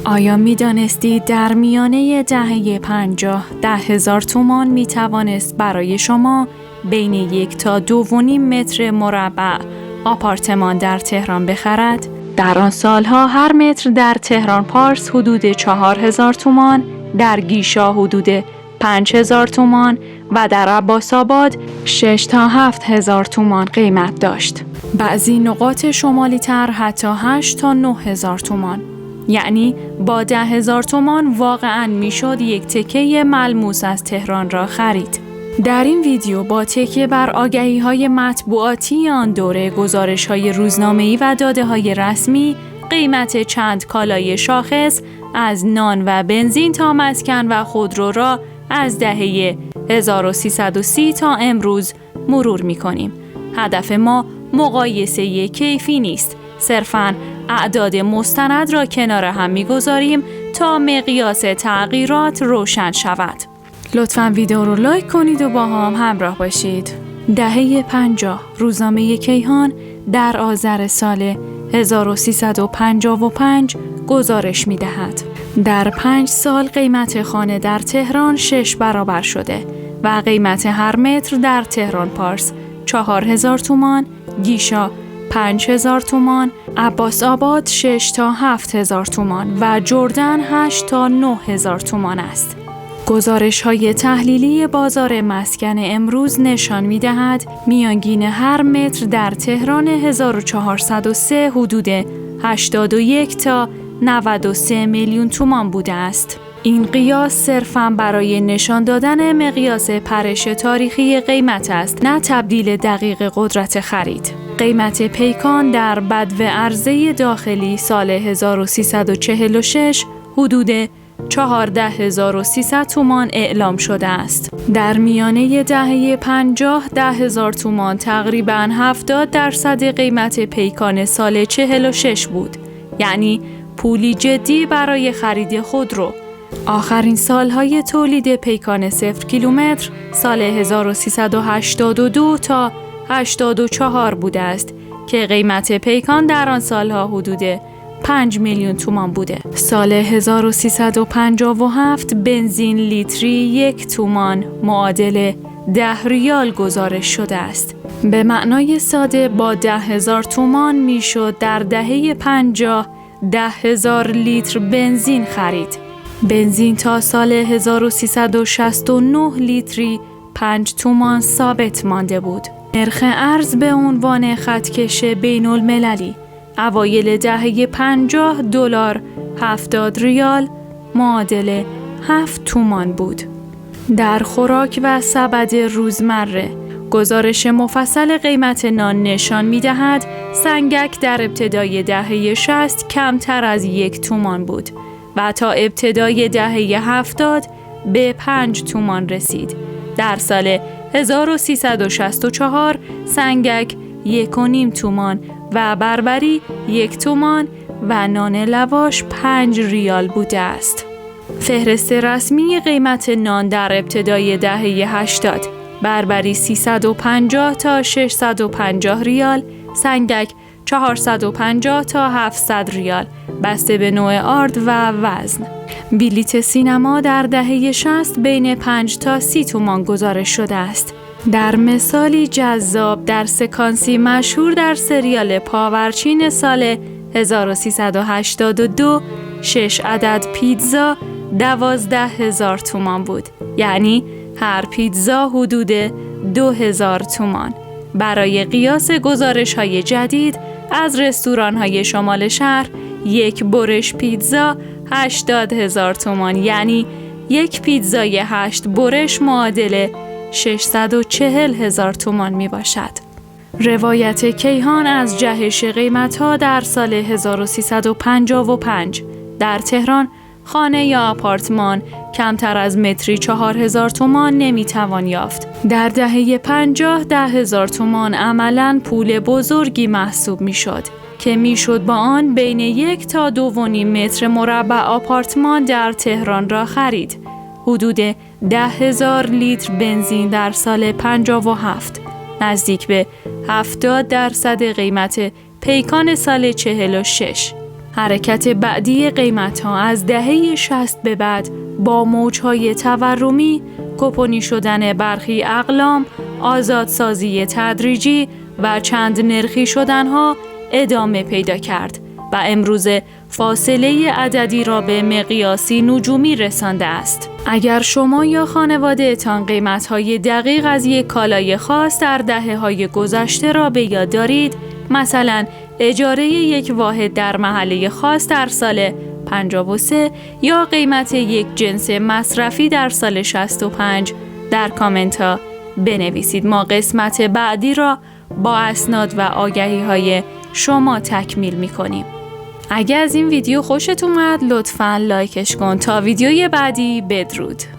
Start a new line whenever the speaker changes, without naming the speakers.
آیا می دانستید در میانه دهه 50 10,000 تومان می توانست برای شما بین 1 تا 2.5 متر مربع آپارتمان در تهران بخرد؟ در آن سالها هر متر در تهران پارس حدود 4,000 تومان، در گیشا حدود 5,000 تومان و در عباس‌آباد 6 تا 7,000 تومان قیمت داشت. بعضی نقاط شمالی تر حتی 8 تا 9,000 تومان. یعنی با 10,000 تومان واقعاً میشد یک تکه ملموس از تهران را خرید. در این ویدیو با تکیه بر آگهی‌های مطبوعاتی آن دوره، گزارش‌های روزنامه‌ای و داده‌های رسمی، قیمت چند کالای شاخص از نان و بنزین تا مسکن و خودرو را از دهه 1330 تا امروز مرور می‌کنیم. هدف ما مقایسه کیفی نیست، صرفاً اعداد مستند را کنار هم می‌گذاریم تا مقیاس تغییرات روشن شود. لطفاً ویدیو رو لایک کنید و با هم همراه باشید. دهه 50 روزنامه کیهان در آذر سال 1355 گزارش می‌دهد. در 5 سال قیمت خانه در تهران 6 برابر شده و قیمت هر متر در تهران پارس 4,000 تومان، گیشا 5,000 تومان، عباس‌آباد 6 تا 7,000 تومان و جردن 8 تا 9,000 تومان است. گزارش‌های تحلیلی بازار مسکن امروز نشان می‌دهد میانگین هر متر در تهران 1403 حدود 81 تا 93 میلیون تومان بوده است. این قیاس صرفاً برای نشان دادن مقیاس پرش تاریخی قیمت است، نه تبدیل دقیق قدرت خرید. قیمت پیکان در بدو عرضه داخلی سال 1346 حدود 14,300 تومان اعلام شده است. در میانه دهه 50 10,000 تومان تقریباً 70% قیمت پیکان سال 46 بود. یعنی پولی جدی برای خرید خودرو. آخرین سالهای تولید پیکان 0 کیلومتر سال 1382 تا 84 بوده است که قیمت پیکان در آن سالها حدود 5 میلیون تومان بوده. سال 1357 بنزین لیتری 1 تومان معادل 10 ریال گزارش شده است. به معنای ساده با 10,000 تومان میشد در دهه 50 10,000 لیتر بنزین خرید. بنزین تا سال 1369 لیتری 5 تومان ثابت مانده بود. نرخ ارز به عنوان خطکش بین المللی اوایل دهه 50 دلار 70 ریال معادل 7 تومان بود. در خوراک و سبد روزمره گزارش مفصل قیمت نان نشان می‌دهد سنگک در ابتدای دهه 60 کمتر از 1 تومان بود و تا ابتدای دهه 70 به 5 تومان رسید. در سال 1364 سنگک 1.5 تومان و بربری 1 تومان و نان لواش 5 ریال بوده است. فهرست رسمی قیمت نان در ابتدای دهه 80: بربری 350 تا 650 ریال، سنگک 450 تا 700 ریال بسته به نوع آرد و وزن. بلیت سینما در دهه 60 بین 5 تا 30 تومان گزارش شده است. در مثالی جذاب در سکانسی مشهور در سریال پاورچین سال 1382 6 عدد پیتزا 12,000 تومان بود. یعنی هر پیتزا حدود 2,000 تومان. برای قیاس گزارش‌های جدید از رستوران‌های شمال شهر، یک برش پیتزا 80,000 تومان، یعنی یک پیتزای 8 برش معادل 640,000 تومان می باشد. روایت کیهان از جهش قیمت‌ها در سال 1355 در تهران خانه یا آپارتمان کمتر از متری 4,000 تومان نمیتوان یافت. در دهه 50 10,000 تومان عملاً پول بزرگی محسوب میشد که میشد با آن بین 1 تا 2.5 متر مربع آپارتمان در تهران را خرید. حدود 10,000 لیتر بنزین در سال 57 نزدیک به 70% قیمت پیکان سال 46. حرکت بعدی قیمت‌ها از دهه 60 به بعد با موج‌های تورمی، کپونی شدن برخی اقلام، آزادسازی تدریجی و چند نرخی شدنها ادامه پیدا کرد و امروزه فاصله عددی را به مقیاسی نجومی رسانده است. اگر شما یا خانواده‌تان قیمت‌های دقیق از یک کالای خاص در دهه‌های گذشته را به یاد دارید، مثلا اجاره یک واحد در محله خاص در سال 53 یا قیمت یک جنس مصرفی در سال 65، در کامنت ها بنویسید. ما قسمت بعدی را با اسناد و آگهی‌های شما تکمیل می‌کنیم. اگه از این ویدیو خوشت اومد لطفاً لایکش کن. تا ویدیوی بعدی، بدرود.